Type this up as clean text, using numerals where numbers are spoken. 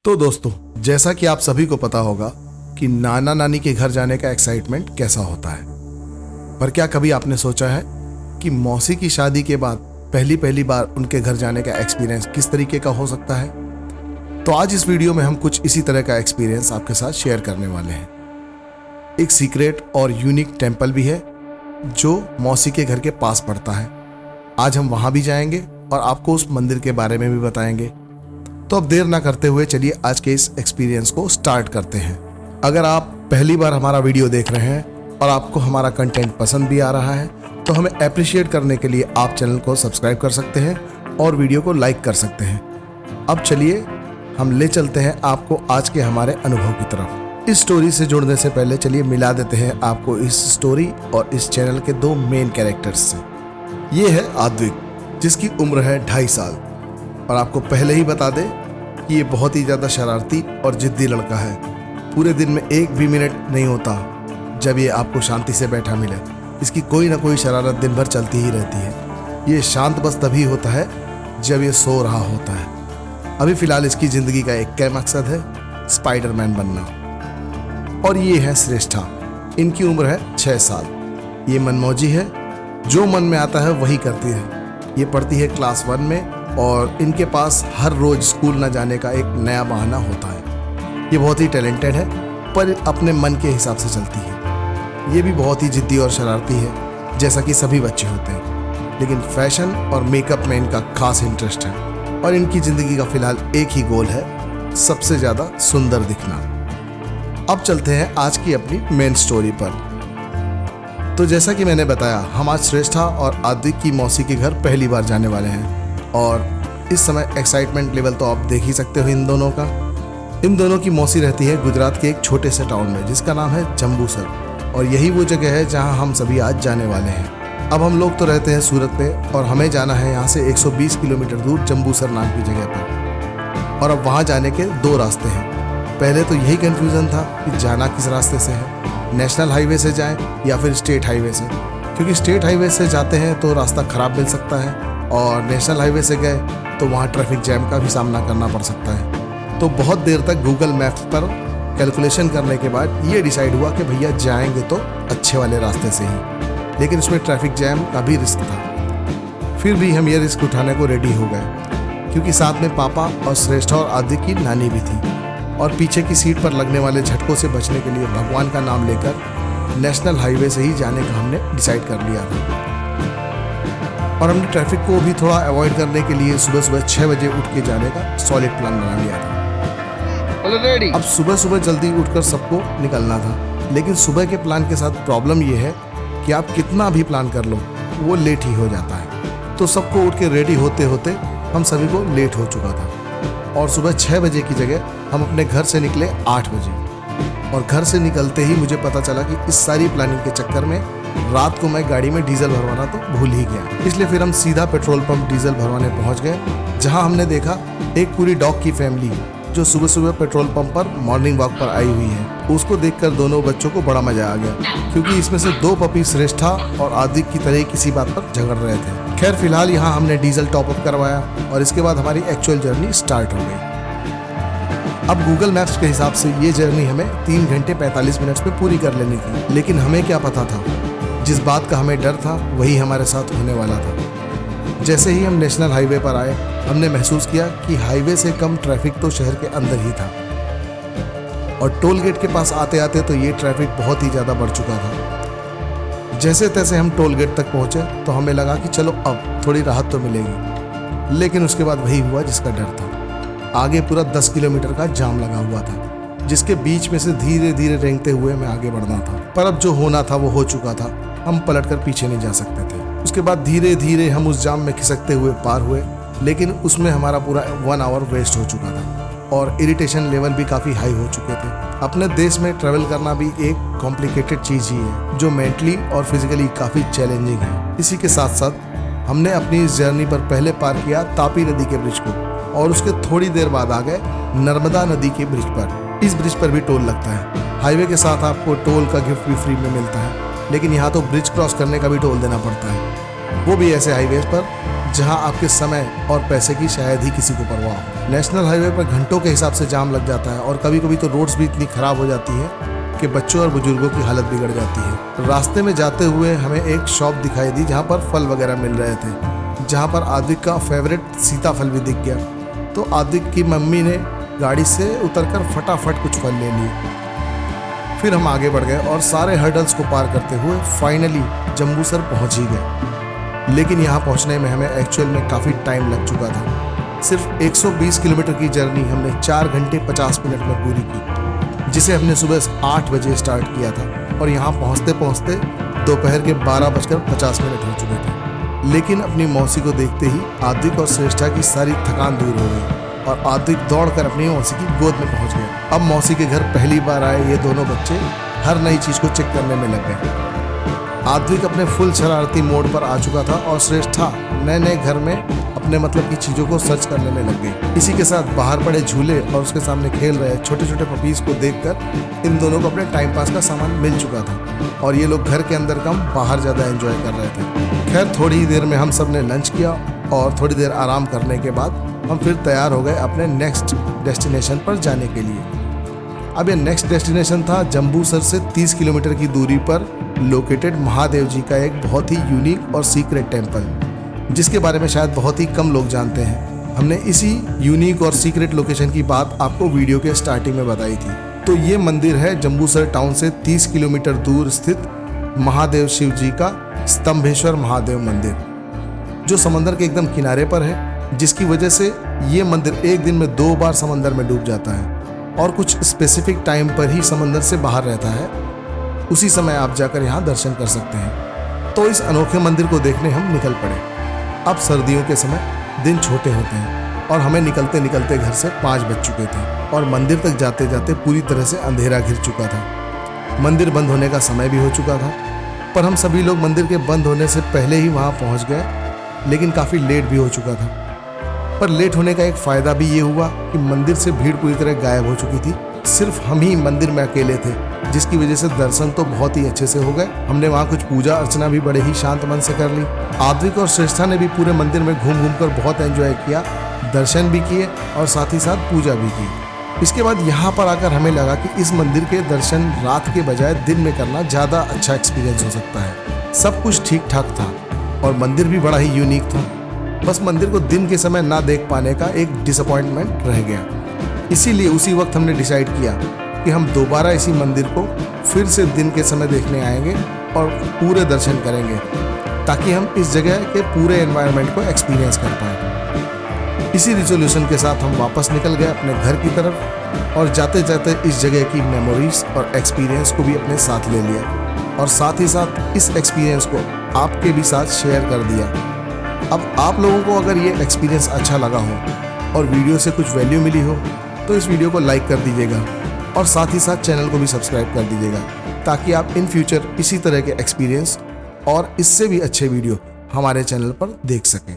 तो दोस्तों, जैसा कि आप सभी को पता होगा कि नाना नानी के घर जाने का एक्साइटमेंट कैसा होता है, पर क्या कभी आपने सोचा है कि मौसी की शादी के बाद पहली बार उनके घर जाने का एक्सपीरियंस किस तरीके का हो सकता है। तो आज इस वीडियो में हम कुछ इसी तरह का एक्सपीरियंस आपके साथ शेयर करने वाले हैं। एक सीक्रेट और यूनिक टेम्पल भी है जो मौसी के घर के पास पड़ता है। आज हम वहां भी जाएंगे और आपको उस मंदिर के बारे में भी बताएंगे। तो अब देर ना करते हुए चलिए आज के इस एक्सपीरियंस को स्टार्ट करते हैं। अगर आप पहली बार हमारा वीडियो देख रहे हैं और आपको हमारा कंटेंट पसंद भी आ रहा है तो हमें अप्रिशिएट करने के लिए आप चैनल को सब्सक्राइब कर सकते हैं और वीडियो को लाइक कर सकते हैं। अब चलिए हम ले चलते हैं आपको आज के हमारे अनुभव की तरफ। इस स्टोरी से जुड़ने से पहले चलिए मिला देते हैं आपको इस स्टोरी और इस चैनल के दो मेन कैरेक्टर्स से। ये है आद्विक, जिसकी उम्र है 2.5 साल, और आपको पहले ही बता दें कि ये बहुत ही ज़्यादा शरारती और जिद्दी लड़का है। पूरे दिन में एक भी मिनट नहीं होता जब ये आपको शांति से बैठा मिले। इसकी कोई ना कोई शरारत दिन भर चलती ही रहती है। ये शांत बस तभी होता है जब ये सो रहा होता है। अभी फ़िलहाल इसकी ज़िंदगी का एक मकसद है, स्पाइडरमैन बनना। और ये है श्रेष्ठा, इनकी उम्र है 6 साल। ये मनमौजी है, जो मन में आता है वही करती है। ये पढ़ती है क्लास 1 में और इनके पास हर रोज स्कूल न जाने का एक नया बहाना होता है। ये बहुत ही टैलेंटेड है पर अपने मन के हिसाब से चलती है। ये भी बहुत ही जिद्दी और शरारती है, जैसा कि सभी बच्चे होते हैं, लेकिन फैशन और मेकअप में इनका खास इंटरेस्ट है। और इनकी ज़िंदगी का फिलहाल एक ही गोल है, सबसे ज़्यादा सुंदर दिखना। अब चलते हैं आज की अपनी मेन स्टोरी पर। तो जैसा कि मैंने बताया, हम आज श्रेष्ठा और आद्विक की मौसी के घर पहली बार जाने वाले हैं। और इस समय एक्साइटमेंट लेवल तो आप देख ही सकते हो इन दोनों का। इन दोनों की मौसी रहती है गुजरात के एक छोटे से टाउन में, जिसका नाम है जंबूसर, और यही वो जगह है जहां हम सभी आज जाने वाले हैं। अब हम लोग तो रहते हैं सूरत पे और हमें जाना है यहाँ से 120 किलोमीटर दूर जंबूसर नाम की जगह पर। और अब वहाँ जाने के 2 रास्ते हैं। पहले तो यही कन्फ्यूज़न था कि जाना किस रास्ते से है, नेशनल हाईवे से जाएँ या फिर स्टेट हाईवे से, क्योंकि स्टेट हाईवे से जाते हैं तो रास्ता ख़राब मिल सकता है और नेशनल हाईवे से गए तो वहाँ ट्रैफिक जैम का भी सामना करना पड़ सकता है। तो बहुत देर तक गूगल मैप्स पर कैलकुलेशन करने के बाद ये डिसाइड हुआ कि भैया जाएंगे तो अच्छे वाले रास्ते से ही, लेकिन इसमें ट्रैफिक जैम का भी रिस्क था। फिर भी हम ये रिस्क उठाने को रेडी हो गए, क्योंकि साथ में पापा और श्रेष्ठा और आदि की नानी भी थी। और पीछे की सीट पर लगने वाले झटकों से बचने के लिए भगवान का नाम लेकर नेशनल हाईवे से ही जाने का हमने डिसाइड कर लिया था। और हमने ट्रैफिक को भी थोड़ा अवॉइड करने के लिए सुबह 6 बजे उठ के जाने का सॉलिड प्लान बना लिया था। अब सुबह जल्दी उठकर सबको निकलना था, लेकिन सुबह के प्लान के साथ प्रॉब्लम ये है कि आप कितना भी प्लान कर लो वो लेट ही हो जाता है। तो सबको उठ के रेडी होते होते हम सभी को लेट हो चुका था, और सुबह 6 बजे की जगह हम अपने घर से निकले 8 बजे। और घर से निकलते ही मुझे पता चला कि इस सारी प्लानिंग के चक्कर में रात को मैं गाड़ी में डीजल भरवाना तो भूल ही गया। इसलिए फिर हम सीधा पेट्रोल पंप डीजल भरवाने पहुंच गए, जहां हमने देखा एक पूरी डॉग की फैमिली जो सुबह पेट्रोल पंप पर मॉर्निंग वॉक पर आई हुई है। उसको देखकर दोनों बच्चों को बड़ा मजा आ गया, क्योंकि इसमें से 2 पपी श्रेष्ठा और आदिक की तरह किसी बात पर झगड़ रहे थे। खैर फिलहाल यहाँ हमने डीजल टॉपअप करवाया और इसके बाद हमारी एक्चुअल जर्नी स्टार्ट हो गई। अब गूगल मैप्स के हिसाब से ये जर्नी हमें 3 घंटे 45 मिनट्स में पूरी कर लेनी थी, लेकिन हमें क्या पता था, जिस बात का हमें डर था वही हमारे साथ होने वाला था। जैसे ही हम नेशनल हाईवे पर आए, हमने महसूस किया कि हाईवे से कम ट्रैफिक तो शहर के अंदर ही था, और टोल गेट के पास आते आते तो ये ट्रैफिक बहुत ही ज़्यादा बढ़ चुका था। जैसे तैसे हम टोल गेट तक पहुँचे तो हमें लगा कि चलो अब थोड़ी राहत तो मिलेगी, लेकिन उसके बाद वही हुआ जिसका डर था। आगे पूरा 10 किलोमीटर का जाम लगा हुआ था, जिसके बीच में से धीरे धीरे रेंगते हुए मैं आगे बढ़ना था। पर अब जो होना था वो हो चुका था, हम पलटकर पीछे नहीं जा सकते थे। उसके बाद धीरे धीरे हम उस जाम में खिसकते हुए पार हुए, लेकिन उसमें हमारा पूरा 1 आवर वेस्ट हो चुका था और इरिटेशन लेवल भी काफ़ी हाई हो चुके थे। अपने देश में ट्रैवल करना भी एक कॉम्प्लिकेटेड चीज़ ही है, जो मेंटली और फिजिकली काफ़ी चैलेंजिंग है। इसी के साथ साथ हमने अपनी इस जर्नी पर पहले पार किया तापी नदी के ब्रिज को, और उसके थोड़ी देर बाद आ गए नर्मदा नदी के ब्रिज पर। इस ब्रिज पर भी टोल लगता है। हाईवे के साथ आपको टोल का गिफ्ट भी फ्री में मिलता है, लेकिन यहाँ तो ब्रिज क्रॉस करने का भी टोल देना पड़ता है, वो भी ऐसे हाईवे पर जहां आपके समय और पैसे की शायद ही किसी को परवाह हो। नेशनल हाईवे पर घंटों के हिसाब से जाम लग जाता है और कभी कभी तो रोड्स भी इतनी खराब हो जाती है कि बच्चों और बुजुर्गों की हालत बिगड़ जाती है। रास्ते में जाते हुए हमें एक शॉप दिखाई दी जहाँ पर फल वगैरह मिल रहे थे, जहाँ पर आदिक का फेवरेट सीताफल भी दिख गया। तो आदिक की मम्मी ने गाड़ी से उतरकर फटाफट कुछ फल ले लिए। फिर हम आगे बढ़ गए और सारे हर्डल्स को पार करते हुए फाइनली जंबूसर पहुंच ही गए। लेकिन यहाँ पहुंचने में हमें एक्चुअल में काफ़ी टाइम लग चुका था। सिर्फ 120 किलोमीटर की जर्नी हमने 4 घंटे 50 मिनट में पूरी की, जिसे हमने सुबह 8 बजे स्टार्ट किया था और यहाँ पहुँचते पहुँचते दोपहर के 12:50 हो चुके थे। लेकिन अपनी मौसी को देखते ही आदिक और श्रेष्ठा की सारी थकान दूर हो गई और आदिक दौड़कर अपनी मौसी की गोद में पहुंच गए। अब मौसी के घर पहली बार आए ये दोनों बच्चे हर नई चीज़ को चेक करने में लग गए। आदिक अपने फुल शरारती मोड पर आ चुका था और श्रेष्ठा नए नए घर में अपने मतलब की चीज़ों को सर्च करने में लग गई। इसी के साथ बाहर पड़े झूले और उसके सामने खेल रहे छोटे छोटे पपीज को देखकर इन दोनों को अपने टाइम पास का सामान मिल चुका था और ये लोग घर के अंदर कम बाहर ज़्यादा एंजॉय कर रहे थे। खैर थोड़ी ही देर में हम सब ने लंच किया और थोड़ी देर आराम करने के बाद हम फिर तैयार हो गए अपने नेक्स्ट डेस्टिनेशन पर जाने के लिए। अब ये नेक्स्ट डेस्टिनेशन था जंबूसर से 30 किलोमीटर की दूरी पर लोकेटेड महादेव जी का एक बहुत ही यूनिक और सीक्रेट टेम्पल, जिसके बारे में शायद बहुत ही कम लोग जानते हैं। हमने इसी यूनिक और सीक्रेट लोकेशन की बात आपको वीडियो के स्टार्टिंग में बताई थी। तो ये मंदिर है जंबूसर टाउन से 30 किलोमीटर दूर स्थित महादेव शिव जी का स्तंभेश्वर महादेव मंदिर, जो समंदर के एकदम किनारे पर है, जिसकी वजह से ये मंदिर एक दिन में 2 बार समंदर में डूब जाता है और कुछ स्पेसिफिक टाइम पर ही समंदर से बाहर रहता है। उसी समय आप जाकर यहाँ दर्शन कर सकते हैं। तो इस अनोखे मंदिर को देखने हम निकल पड़े। अब सर्दियों के समय दिन छोटे होते हैं और हमें निकलते निकलते घर से 5 बज चुके थे और मंदिर तक जाते जाते पूरी तरह से अंधेरा घिर चुका था। मंदिर बंद होने का समय भी हो चुका था, पर हम सभी लोग मंदिर के बंद होने से पहले ही वहाँ पहुँच गए, लेकिन काफ़ी लेट भी हो चुका था। पर लेट होने का एक फ़ायदा भी ये हुआ कि मंदिर से भीड़ पूरी तरह गायब हो चुकी थी। सिर्फ हम ही मंदिर में अकेले थे, जिसकी वजह से दर्शन तो बहुत ही अच्छे से हो गए। हमने वहाँ कुछ पूजा अर्चना भी बड़े ही शांत मन से कर ली। आद्विक और श्रेष्ठा ने भी पूरे मंदिर में घूम घूम कर बहुत एंजॉय किया, दर्शन भी किए और साथ ही साथ पूजा भी की। इसके बाद यहाँ पर आकर हमें लगा कि इस मंदिर के दर्शन रात के बजाय दिन में करना ज़्यादा अच्छा एक्सपीरियंस हो सकता है। सब कुछ ठीक ठाक था और मंदिर भी बड़ा ही यूनिक था। बस मंदिर को दिन के समय ना देख पाने का एक डिसअपॉइंटमेंट रह गया। इसीलिए उसी वक्त हमने डिसाइड किया कि हम दोबारा इसी मंदिर को फिर से दिन के समय देखने आएंगे और पूरे दर्शन करेंगे, ताकि हम इस जगह के पूरे एनवायरनमेंट को एक्सपीरियंस कर पाएँ। इसी रिजोल्यूशन के साथ हम वापस निकल गए अपने घर की तरफ और जाते जाते इस जगह की मेमोरीज और एक्सपीरियंस को भी अपने साथ ले लिया और साथ ही साथ इस एक्सपीरियंस को आपके भी साथ शेयर कर दिया। अब आप लोगों को अगर ये एक्सपीरियंस अच्छा लगा हो और वीडियो से कुछ वैल्यू मिली हो तो इस वीडियो को लाइक कर दीजिएगा और साथ ही साथ चैनल को भी सब्सक्राइब कर दीजिएगा, ताकि आप इन फ्यूचर इसी तरह के एक्सपीरियंस और इससे भी अच्छे वीडियो हमारे चैनल पर देख सकें।